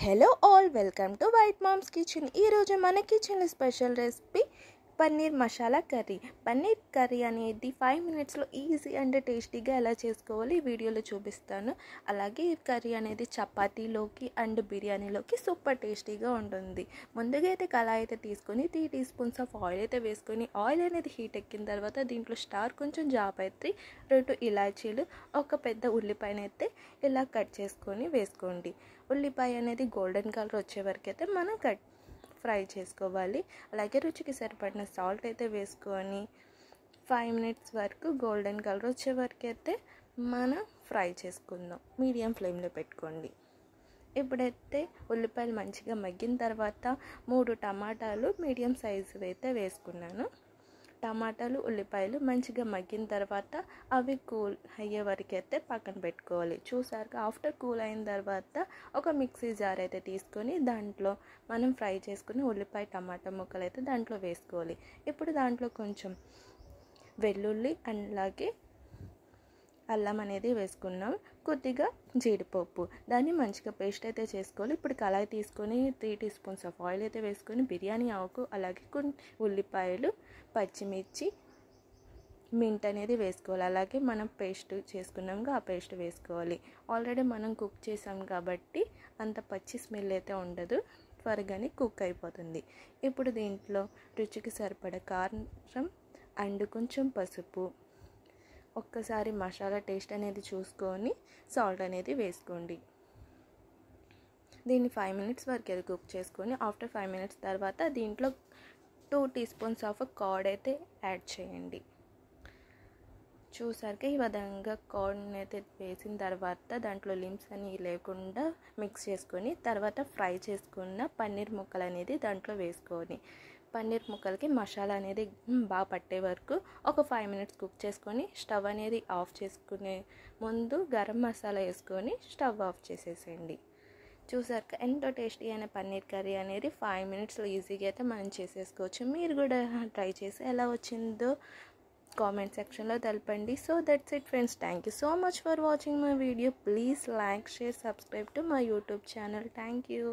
Hello all, welcome to white mom's kitchen. ఈరోజు మన kitchen special recipe paneer masala curry. Paneer curry అనేది 5 minutesలో easy and టేస్టీగా ఎలా చేసుకోవాలి ఈ వీడియోలో చూపిస్తాను. అలాగే ఈ కర్రీ అనేది చపాతీలోకి అండ్ బిర్యానీలోకి సూపర్ టేస్టీగా ఉంటుంది. ముందుగా అయితే కళాయి అయితే తీసుకొని 3 teaspoons ఆఫ్ ఆయిల్ అయితే వేసుకొని, ఆయిల్ అనేది హీట్ ఎక్కిన తర్వాత దీంట్లో స్టార్ కొంచెం జాపత్రి, 2 ఇలాచీలు, ఒక పెద్ద ఉల్లిపాయనైతే ఇలా కట్ చేసుకొని వేసుకోండి. ఉల్లిపాయ అనేది గోల్డెన్ కలర్ వచ్చే వరకు అయితే మనం ఫ్రై చేసుకోవాలి. అలాగే రుచికి సరిపడిన సాల్ట్ అయితే వేసుకొని 5 minutes వరకు గోల్డెన్ కలర్ వచ్చే వరకు అయితే మనం ఫ్రై చేసుకుందాం. మీడియం ఫ్లేమ్లో పెట్టుకోండి. ఇప్పుడైతే ఉల్లిపాయలు మంచిగా మగ్గిన తర్వాత 3 టమాటాలు మీడియం సైజు అయితే వేసుకున్నాను. టమాటాలు ఉల్లిపాయలు మంచిగా మగ్గిన తర్వాత అవి కూల్ అయ్యే వరకు అయితే పక్కన పెట్టుకోవాలి. చూసారుగా, ఆఫ్టర్ కూల్ అయిన తర్వాత ఒక మిక్సీ జార్ అయితే తీసుకొని దాంట్లో మనం ఫ్రై చేసుకుని ఉల్లిపాయ టమాటా ముక్కలు అయితే దాంట్లో వేసుకోవాలి. ఇప్పుడు దాంట్లో కొంచెం వెల్లుల్లి అలాగే అల్లం అనేది వేసుకున్నాం, కొద్దిగా జీడిపప్పు, దాన్ని మంచిగా పేస్ట్ అయితే చేసుకోవాలి. ఇప్పుడు కళాయి తీసుకొని 3 teaspoons ఆఫ్ ఆయిల్ అయితే వేసుకొని బిర్యానీ ఆకు అలాగే కొన్ని ఉల్లిపాయలు, పచ్చిమిర్చి, మింట్ అనేది వేసుకోవాలి. అలాగే మనం పేస్ట్ చేసుకున్నాక ఆ పేస్ట్ వేసుకోవాలి. ఆల్రెడీ మనం కుక్ చేసాం కాబట్టి అంత పచ్చి స్మెల్ అయితే ఉండదు, త్వరగానే కుక్ అయిపోతుంది. ఇప్పుడు దీంట్లో రుచికి సరిపడ కారం అండ్ కొంచెం పసుపు, ఒక్కసారి మసాలా టేస్ట్ అనేది చూసుకొని సాల్ట్ అనేది వేసుకోండి. దీన్ని 5 minutes వరకు కుక్ చేసుకొని ఆఫ్టర్ 5 minutes తర్వాత దీంట్లో 2 teaspoons ఆఫ్ కర్డ్ అయితే యాడ్ చేయండి. చూసారుగా, ఈ విధంగా కర్డ్ అయితే వేసిన తర్వాత దాంట్లో లిమ్స్ అని లేకుండా మిక్స్ చేసుకొని తర్వాత ఫ్రై చేసుకున్న పన్నీర్ ముక్కలు అనేది దాంట్లో వేసుకొని పన్నీర్ ముక్కలకి మసాలా అనేది బాగా పట్టే వరకు ఒక 5 minutes కుక్ చేసుకొని స్టవ్ అనేది ఆఫ్ చేసుకునే ముందు గరం మసాలా వేసుకొని స్టవ్ ఆఫ్ చేసేసేయండి. చూసారుగా, ఎంతో టేస్టీ అయిన పన్నీర్ కర్రీ అనేది 5 minutesలో ఈజీగా అయితే మనం చేసేసుకోవచ్చు. మీరు కూడా ట్రై చేసి ఎలా వచ్చిందో కామెంట్ సెక్షన్లో తెలపండి. So that's it friends, thank you so much for watching my video. Please like, share, subscribe to my YouTube channel. Thank you.